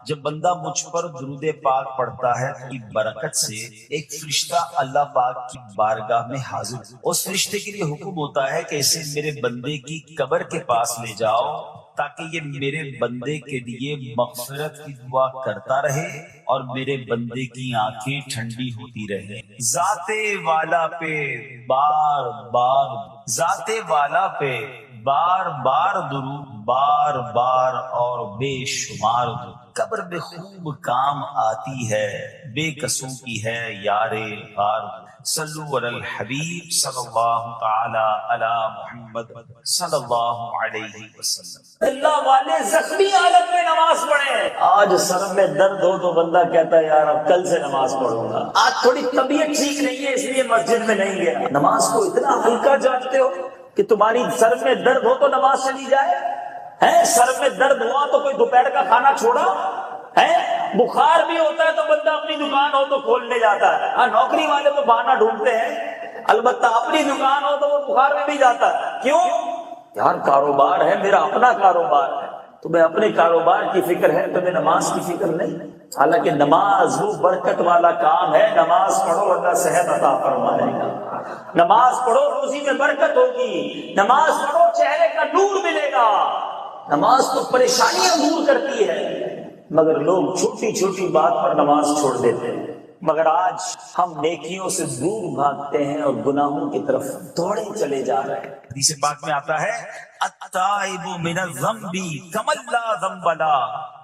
جب بندہ مجھ پر درود پاک پڑھتا ہے تو برکت سے ایک فرشتہ اللہ پاک کی بارگاہ میں حاضر، اس فرشتے کے لیے حکم ہوتا ہے کہ اسے میرے بندے کی قبر کے پاس لے جاؤ تاکہ یہ میرے بندے کے لیے مغفرت کی دعا کرتا رہے اور میرے بندے کی آنکھیں ٹھنڈی ہوتی رہے. ذات والا پہ بار بار درود، بار بار اور بے شمار درود. قبر میں خوب کام آتی ہے، بے قصوں کی ہے یار غار. صلو علی الحبیب صلی اللہ تعالی علی محمد صلی اللہ علیہ وسلم. اللہ والے زخمی حالت میں نماز پڑھے. آج سر میں درد ہو تو بندہ کہتا ہے یار اب کل سے نماز پڑھوں گا. آج تھوڑی طبیعت ٹھیک نہیں ہے اس لیے مسجد میں نہیں گیا. نماز کو اتنا ہلکا جانتے ہو کہ تمہاری سر میں درد ہو تو نماز چلی جائے ہے. سر میں درد ہوا تو کوئی دوپہر کا کھانا چھوڑا ہے. بخار بھی ہوتا ہے تو بندہ اپنی دکان ہو تو کھولنے جاتا ہے. ہاں نوکری والے تو بہانہ ڈھونڈتے ہیں، البتہ اپنی دکان ہو تو وہ بخار میں بھی جاتا ہے. کیوں؟ یار کاروبار ہے، میرا اپنا کاروبار ہے. تمہیں اپنے کاروبار کی فکر ہے، تمہیں نماز کی فکر نہیں. حالانکہ نماز وہ برکت والا کام ہے. نماز پڑھو اللہ صحت عطا فرمائے گا. نماز پڑھو روزی میں برکت ہوگی. نماز پڑھو چہرے کا نور ملے گا. نماز تو پریشانیاں دور کرتی ہے، مگر لوگ چھوٹی چھوٹی بات پر نماز چھوڑ دیتے ہیں. مگر آج ہم نیکیوں سے دور بھاگتے ہیں اور گناہوں کی طرف دوڑے چلے جا رہے ہیں. حدیث پاک میں آتا ہے التائب من الذنب کمن لا ذنب لا.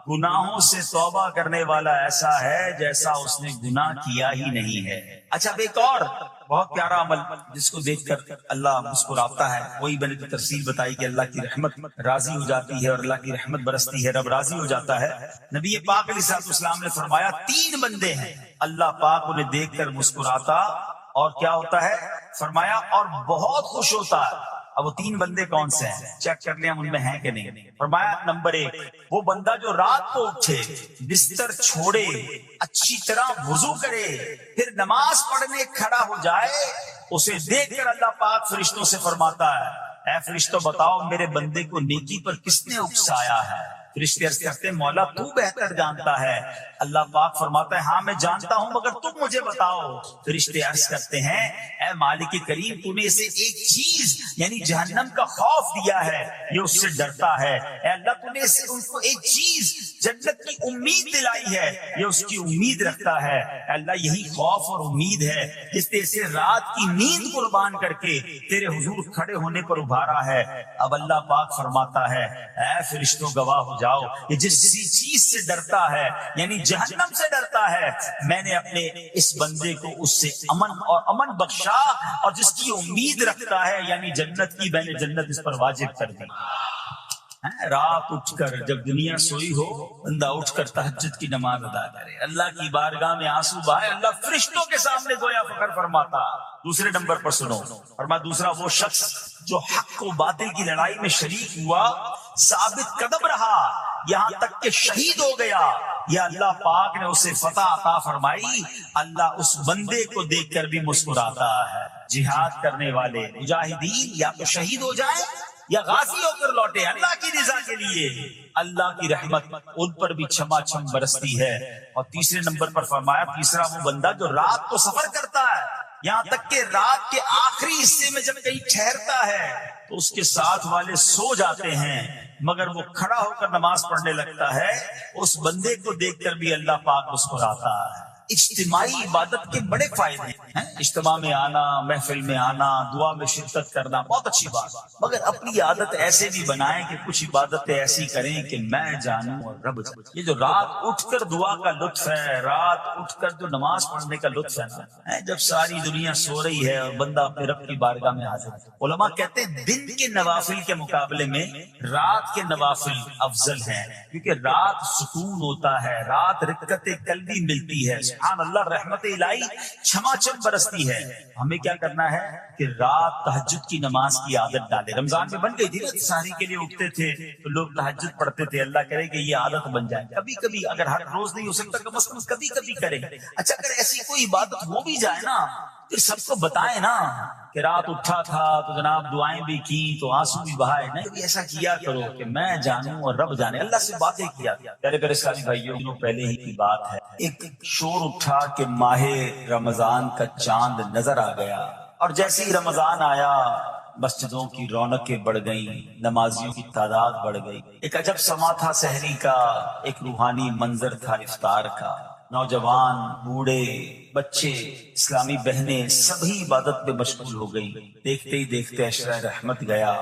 گناہوں سے توبہ کرنے والا ایسا ہے جیسا اس نے گناہ کیا ہی نہیں ہے. اچھا اب ایک اور بہت پیارا عمل جس کو دیکھ کر اللہ مسکراتا ہے، وہی میں نے تفصیل بتائی کہ اللہ کی رحمت راضی ہو جاتی ہے اور اللہ کی رحمت برستی ہے، رب راضی ہو جاتا ہے. نبی پاک علیہ السلام نے فرمایا 3 بندے ہیں اللہ پاک انہیں دیکھ کر مسکراتا اور کیا ہوتا ہے فرمایا اور بہت خوش ہوتا ہے. اب وہ 3 بندے کون سے ہیں چیک کر لیں ہم ان میں ہیں کہ نہیں. فرمایا نمبر 1 وہ بندہ جو رات کو اٹھے، بستر چھوڑے، اچھی طرح وضو کرے، پھر نماز پڑھنے کھڑا ہو جائے. اسے دیکھ کر اللہ پاک فرشتوں سے فرماتا ہے اے فرشتوں بتاؤ میرے بندے کو نیکی پر کس نے اکسایا ہے. فرشتے عرض کرتے ہیں مولا تو بہتر جانتا ہے. اللہ پاک فرماتا ہے ہاں میں جانتا ہوں مگر تم مجھے بتاؤ. فرشتے عرض کرتے ہیں اے مالک کریم تو نے اسے ایک چیز یعنی جہنم کا خوف دیا ہے، یہ اس سے ڈرتا ہے. اے اللہ تو نے ان کو ایک چیز جنت کی امید دلائی ہے، یہ اس کی امید رکھتا ہے. اے اللہ یہی خوف اور امید ہے جس نے اسے رات کی نیند قربان کر کے تیرے حضور کھڑے ہونے پر ابھارا ہے. اب اللہ پاک فرماتا ہے اے فرشتوں گواہ ہو جاؤ یہ جس چیز سے ڈرتا ہے یعنی جہنم سے ڈرتا ہے، میں نے اپنے اس بندے کو اس سے امن بخشا اور جس کی امید رکھتا ہے یعنی جنت کی میں نے جنت اس پر واجب کر دی. رات اٹھ کر جب دنیا سوئی ہو بندہ اٹھ کر تہجد کی نماز ادا کرے، اللہ کی بارگاہ میں آنسو بہائے، اللہ فرشتوں کے سامنے گویا فخر فرماتا. دوسرے نمبر پر سنو فرمایا دوسرا وہ شخص جو حق و باطل کی لڑائی میں شریک ہوا، ثابت قدم رہا یہاں تک کہ شہید ہو گیا، یا اللہ پاک نے اسے فتح عطا فرمائی. اللہ اس بندے کو دیکھ کر بھی مسکراتا ہے. جہاد کرنے والے مجاہدین یا تو شہید ہو جائیں یا غازی ہو کر لوٹے اللہ کی رضا کے لیے، اللہ کی رحمت ان پر بھی چھما چھم برستی ہے. اور تیسرے نمبر پر فرمایا تیسرا وہ بندہ جو رات کو سفر کرتا ہے، یہاں تک کہ رات کے آخری حصے میں جب کہیں ٹھہرتا ہے تو اس کے ساتھ والے سو جاتے ہیں مگر وہ کھڑا ہو کر نماز پڑھنے لگتا ہے. اس بندے کو دیکھ کر بھی اللہ پاک مسکراتا ہے. اجتماعی عبادت کے بڑے فائدے ہیں. اجتماع میں آنا، محفل میں آنا، دعا میں شرکت کرنا بہت اچھی بات، مگر اپنی عادت ایسے بھی بنائیں کہ کچھ عبادتیں ایسی کریں کہ میں جانوں اور رب جانوں. یہ جو رات اٹھ کر دعا کا لطف ہے، رات اٹھ کر جو نماز پڑھنے کا لطف ہے نا، جب ساری دنیا سو رہی ہے اور بندہ اپنے رب کی بارگاہ میں حاضر ہے. علماء کہتے ہیں دن کے نوافل کے مقابلے میں رات کے نوافل افضل ہیں، کیونکہ رات سکون ہوتا ہے، رات رکعت قلبی ملتی ہے، سبحان اللہ، رحمت الہی چھماچم برستی ہے. ہمیں کیا کرنا ہے کہ رات تہجد کی نماز کی عادت ڈالے. رمضان میں بن گئی تھی نا، سحری کے لیے اٹھتے تھے تو لوگ تہجد پڑھتے تھے. اللہ کرے کہ یہ عادت بن جائے. کبھی کبھی، اگر ہر روز نہیں ہو سکتا کم از کم کبھی کبھی کریں. اچھا، اگر ایسی کوئی عبادت ہو بھی جائے نا، پھر سب کو بتائیں نا کہ رات اٹھا تھا تو جناب دعائیں بھی کی تو آنسو بھی بہائے. نہیں، ایسا کیا کرو کہ میں جانوں اور رب جانے. اللہ سے باتیں کیا. پیارے پیارے اسلامی بھائیوں، دنوں پہلے ہی کی بات ہے، ایک شور اٹھا کہ ماہ رمضان کا چاند نظر آ گیا. اور جیسے ہی رمضان آیا، مسجدوں کی رونقیں بڑھ گئیں، نمازیوں کی تعداد بڑھ گئی. ایک عجب سما تھا سحری کا، ایک روحانی منظر تھا افطار کا. نوجوان، بوڑھے، بچے، اسلامی بہنیں سبھی عبادت میں مشغول ہو گئی. دیکھتے ہی دیکھتے عشرہ رحمت گیا،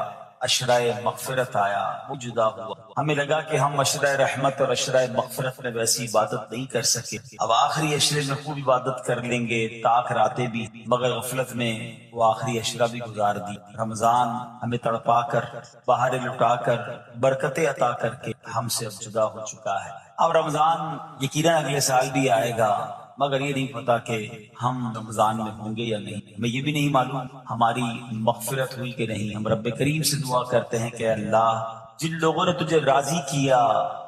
عشرہ مغفرت آیا، وہ جدا ہوا. ہمیں لگا کہ ہم عشرہ رحمت اور عشرہ مغفرت میں ویسی عبادت نہیں کر سکے. اب آخری عشرے میں خوب عبادت کر لیں گے، طاق راتیں بھی، مگر غفلت میں وہ آخری عشرہ بھی گزار دی. رمضان ہمیں تڑپا کر، بہاریں لٹا کر، برکتیں عطا کر کے ہم سے اب جدا ہو چکا ہے. اب رمضان یقیناً اگلے سال بھی آئے گا، مگر یہ نہیں پتا کہ ہم رمضان میں ہوں گے یا نہیں. ہمیں یہ بھی نہیں معلوم ہماری مغفرت ہوئی کہ نہیں. ہم رب کریم سے دعا کرتے ہیں کہ اللہ، جن لوگوں نے تجھے راضی کیا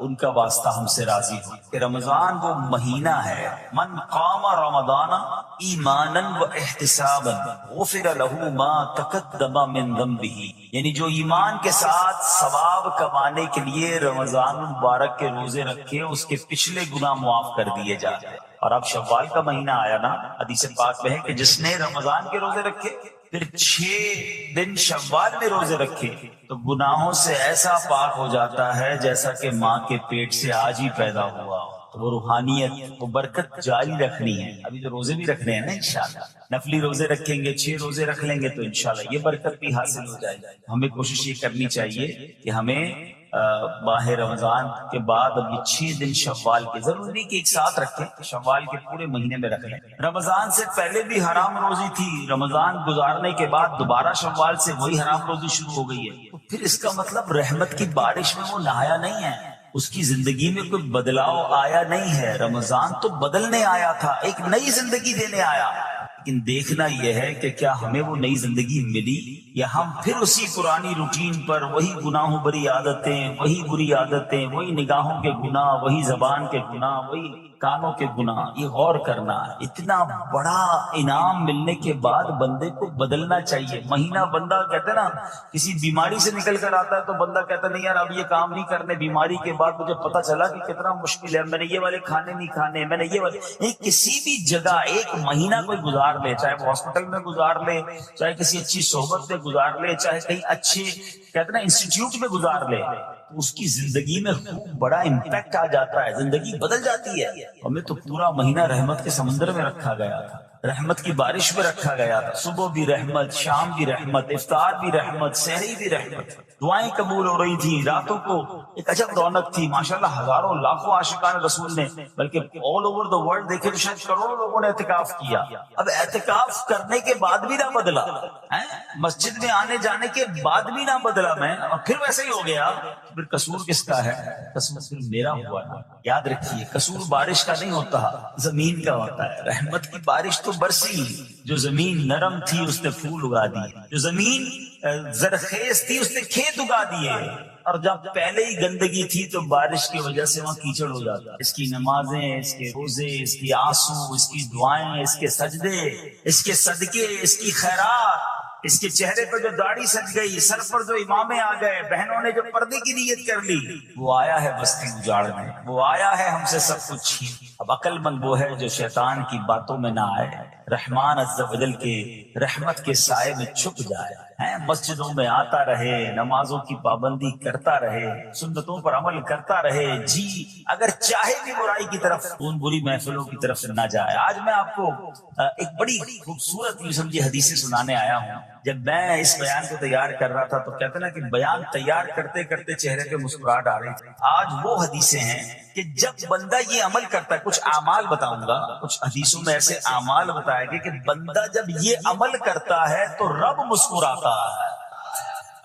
ان کا واسطہ ہم سے راضی ہو. کہ رمضان وہ مہینہ ہے، من قام رمضان ایمانا و احتسابا غفر له ما تقدم من ذنبه. یعنی جو ایمان کے ساتھ ثواب کمانے کے لیے رمضان مبارک کے روزے رکھے، اس کے پچھلے گناہ معاف کر دیے جاتے ہیں. اور اب شوال کا مہینہ آیا نا، حدیث پاک میں ہے کہ جس نے رمضان کے روزے رکھے پھر 6 دن شوال میں روزے رکھے تو گناہوں سے ایسا پاک ہو جاتا ہے جیسا کہ ماں کے پیٹ سے آج ہی پیدا ہوا. تو وہ روحانیت، وہ برکت جاری رکھنی ہے. ابھی تو روزے بھی رکھنے ہیں نا، انشاءاللہ نفلی روزے رکھیں گے، 6 روزے رکھ لیں گے تو انشاءاللہ یہ برکت بھی حاصل ہو جائے. ہمیں کوشش یہ کرنی چاہیے کہ ہمیں ماہ رمضان کے بعد اب یہ 6 دن شوال کے، ضروری نہیں کہ ایک ساتھ رکھیں، شوال کے پورے مہینے میں رکھ لیں. رمضان سے پہلے بھی حرام روزی تھی، رمضان گزارنے کے بعد دوبارہ شوال سے وہی حرام روزی شروع ہو گئی ہے. تو پھر اس کا مطلب رحمت کی بارش میں وہ نہایا نہیں ہے، اس کی زندگی میں کوئی بدلاؤ آیا نہیں ہے. رمضان تو بدلنے آیا تھا، ایک نئی زندگی دینے آیا. لیکن دیکھنا یہ ہے کہ کیا ہمیں وہ نئی زندگی ملی یا ہم پھر اسی پرانی روٹین پر، وہی گناہوں بری عادتیں، وہی بری عادتیں، وہی نگاہوں کے گناہ، وہی زبان کے گناہ، وہی کانوں کے گناہ. یہ غور کرنا ہے. اتنا بڑا انعام ملنے کے بعد بندے کو بدلنا چاہیے. مہینہ بندہ کہتے نا کسی بیماری سے نکل کر آتا ہے تو بندہ کہتا نہیں یار اب یہ کام نہیں کرنے. بیماری کے بعد مجھے پتا چلا کہ کتنا مشکل ہے، میں نے یہ والے کھانے نہیں کھانے، میں نے یہ والے. کسی بھی جگہ ایک مہینہ کوئی گزار لے، چاہے وہ ہاسپٹل میں گزار لے، چاہے کسی اچھی صحبت میں گزار لے، چاہے کہیں اچھے کہتے نا انسٹیٹیوٹ میں گزار لے، تو اس کی زندگی میں خوب بڑا امپیکٹ آ جاتا ہے، زندگی بدل جاتی ہے. ہمیں تو پورا مہینہ رحمت کے سمندر میں رکھا گیا تھا، رحمت کی بارش میں رکھا گیا تھا. صبح بھی رحمت، شام بھی رحمت، افطار بھی رحمت، سحری بھی رحمت. دعائیں قبول ہو رہی تھی، راتوں کو ایک عجب رونق تھی. ماشاءاللہ ہزاروں لاکھوں عاشقان رسول نے، بلکہ آل اوور دا ورلڈ دیکھے تو شاید کروڑوں لوگوں نے اعتکاف کیا. اب اعتکاف کرنے کے بعد بھی نہ بدلا، مسجد میں آنے جانے کے بعد بھی نہ بدلا میں، اور پھر ویسے ہی ہو گیا. پھر قصور کس کا ہے؟ قصور صرف میرا ہوا نا. یاد رکھیے قصور بارش کا نہیں ہوتا، زمین کا ہوتا ہے. رحمت کی بارش تو برسی، جو زمین نرم تھی اس نے پھول اگا دیے، جو زمین زرخیز تھی اس نے کھیت اگا دیے. اور جب پہلے ہی گندگی تھی تو بارش کی وجہ سے وہاں کیچڑ ہو جاتا. اس کی نمازیں، اس کے روزے، اس کی آنسو، اس کی دعائیں، اس کے سجدے، اس کے صدقے، اس کی خیرات، اس کے چہرے پر جو داڑھی سج گئی، سر پر جو امامے آ گئے، بہنوں نے جو پردے کی نیت کر لی، وہ آیا ہے بستی اجاڑنے، وہ آیا ہے ہم سے سب کچھ چھین. اب عقل مند وہ ہے جو شیطان کی باتوں میں نہ آئے، رحمان عز و جل کے رحمت کے سائے میں چھپ جائے، مسجدوں میں آتا رہے، نمازوں کی پابندی کرتا رہے، سنتوں پر عمل کرتا رہے. جی اگر چاہے بھی برائی کی طرف، ان بری محفلوں کی طرف نہ جائے. آج میں آپ کو ایک بڑی خوبصورت یوں سمجھے حدیثیں سنانے آیا ہوں. جب میں اس بیان کو تیار کر رہا تھا تو کہتے نا کہ بیان تیار کرتے کرتے چہرے پہ مسکراہٹ آ رہی تھی. آج وہ حدیثیں ہیں کہ جب بندہ یہ عمل کرتا ہے، کچھ اعمال بتاؤں گا، کچھ حدیثوں میں ایسے اعمال بتائے گئے کہ بندہ جب یہ عمل کرتا ہے تو رب مسکراتا ہے.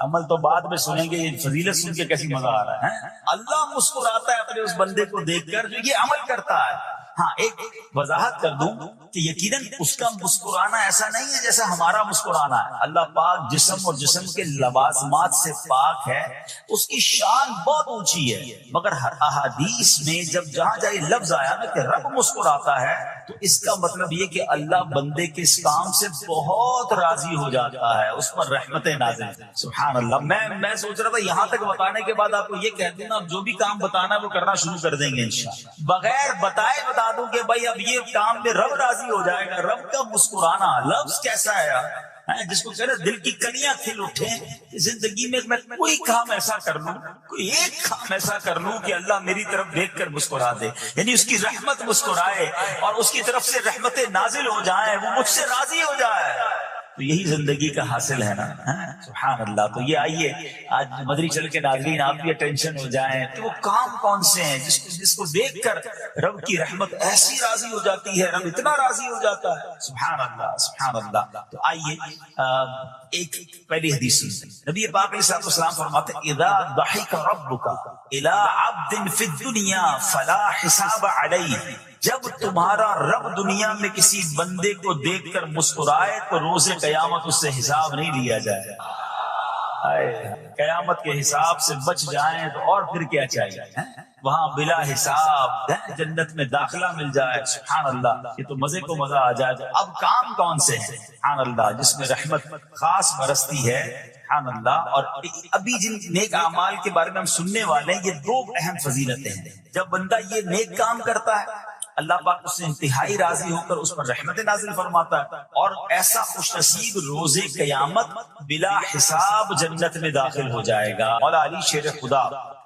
عمل تو بعد میں سنیں گے، یہ فضیلت سن کے کیسی مزہ آ رہا ہے. اللہ مسکراتا ہے اپنے اس بندے کو دیکھ کر جو یہ عمل کرتا ہے. ہاں ایک وضاحت کر دوں کہ یقیناً اس کا مسکرانا ایسا نہیں ہے جیسا ہمارا مسکرانا ہے. اللہ پاک جسم اور جسم کے لوازمات سے پاک ہے, اس کی شان بہت اونچی ہے, مگر ہر احادیث میں جب جہاں جائے لفظ آیا نا کہ رب مسکراتا ہے تو اس کا مطلب یہ کہ اللہ بندے کے اس کام سے بہت راضی ہو جاتا ہے, اس پر رحمتیں نازل. سبحان اللہ. میں سوچ رہا تھا یہاں تک بتانے کے بعد آپ کو یہ کہہ دوں نا جو بھی کام بتانا ہے وہ کرنا شروع کر دیں گے انشاءاللہ. بغیر بتائے بتا دوں کہ بھائی اب یہ کام میں رب راضی ہو جائے گا. رب کا مسکرانا لفظ کیسا ہے یار, جس کو کہہ رہے دل کی کلیاں کھل اٹھے. زندگی میں میں کوئی کام ایسا کر لوں, کوئی ایک کام ایسا کر لوں کہ اللہ میری طرف دیکھ کر مسکرا دے, یعنی اس کی رحمت مسکرائے اور اس کی طرف سے رحمتیں نازل ہو جائیں, وہ مجھ سے راضی ہو جائے, تو یہی زندگی کا حاصل ہے نا. سبحان اللہ. تو یہ آئیے آج مدری چل کے ناظرین آپ بھی اٹینشن ہو جائیں کہ وہ کام کون سے ہیں جس کو دیکھ کر رب کی رحمت ایسی راضی ہو جاتی ہے, رب اتنا راضی ہو جاتا ہے. سبحان اللہ سبحان اللہ. تو آئیے ایک پہلی حدیث سنتے ہیں. نبی پاک علیہ السلام فرماتے ہیں اذا ضحک ربک الی عبد فی الدنیا فلا حساب علیہ, جب تمہارا رب دنیا میں کسی بندے کو دیکھ کر مسکرائے تو روز قیامت اس سے حساب نہیں لیا جائے. قیامت کے حساب سے بچ جائیں تو اور پھر کیا چاہیے, وہاں بلا حساب جنت میں داخلہ مل جائے. سبحان اللہ. یہ تو مزے کو مزہ آ جائے. اب کام کون سے ہیں سبحان اللہ جس میں رحمت خاص برستی ہے. سبحان اللہ. اور ابھی جن نیک اعمال کے بارے میں ہم سننے والے ہیں, یہ دو اہم فضیلتیں ہیں. جب بندہ یہ نیک کام کرتا ہے اللہ پاک اس سے انتہائی راضی ہو کر اس پر رحمت نازل فرماتا ہے, اور ایسا خوش نصیب روز قیامت بلا حساب جنت میں داخل ہو جائے گا. مولا علی شیر خدا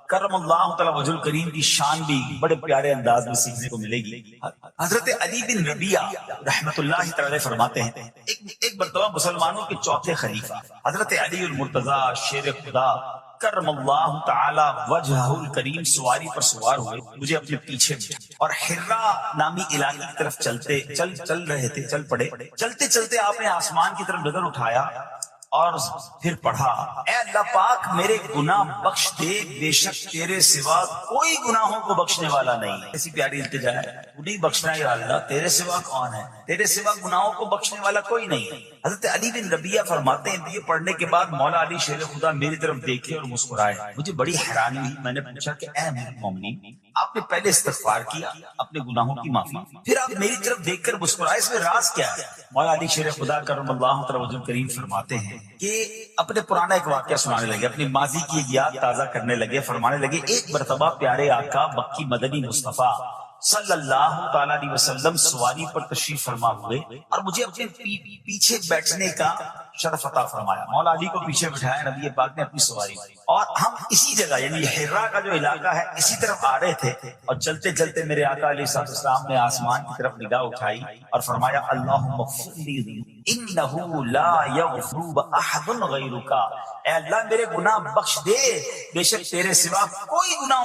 کرم اللہ تعالی وجہ الکریم کی شان بھی بڑے پیارے انداز میں سیکھنے کو ملے گی. حضرت علی بن ربیعہ رحمت اللہ تعالی فرماتے ہیں ایک مرتبہ مسلمانوں کے چوتھے خلیفہ حضرت علی المرتضی شیر خدا کرم اللہ تعالی وجہ الکریم سواری پر سوار ہوئے, مجھے اپنے پیچھے بٹھا اور حرا نامی علاقے کی طرف چل رہے تھے. چل پڑے. چلتے چلتے آپ نے آسمان کی طرف نظر اٹھایا اور پھر پڑھا اے اللہ پاک میرے گناہ بخش دے, بے شک تیرے سوا کوئی گناہوں کو بخشنے والا نہیں ہے. ایسی پیاری التجا ہے, تو نہیں بخشنا یا اللہ, تیرے سوا کون ہے, تیرے سوا گناہوں کو بخشنے والا کوئی نہیں ہے. حضرت علی بن ربیعہ فرماتے ہیں یہ پڑھنے کے بعد مولا علی شیر خدا میری طرف دیکھے اور مسکرائے. مجھے بڑی حیرانی ہوئی. میں نے پوچھا کہ اے امیر المومنین, آپ نے پہلے استغفار کیا اپنے گناہوں کی معافی, پھر آپ میری طرف دیکھ کر مسکرائے, اس میں راز کیا ہے؟ مولا علی شیر خدا کرم اللہ تعالی وجہ الکریم فرماتے ہیں کہ اپنے پرانا ایک واقعہ سنانے لگے, اپنی ماضی کی یاد تازہ کرنے لگے. فرمانے لگے ایک مرتبہ پیارے آقا مکی مدنی مصطفیٰ صلی اللہ تعالی علیہ وسلم سواری پر تشریف فرما ہوئے اور مجھے اپنے پیچھے بیٹھنے کا شرف عطا فرمایا. مولا علی کو پیچھے بٹھایا نبی پاک نے اپنی سواری, اور ہم اسی جگہ یعنی حرا کا جو علاقہ ہے اسی طرف آ رہے تھے, اور چلتے چلتے میرے آقا علیہ السلام نے آسمان کی طرف نگاہ اٹھائی اور فرمایا اللہم اغفر لی انہ لا یغفر احد غیرک, اے اللہ میرے گناہ بخش دے, بے شک تیرے سوا کوئی گناہ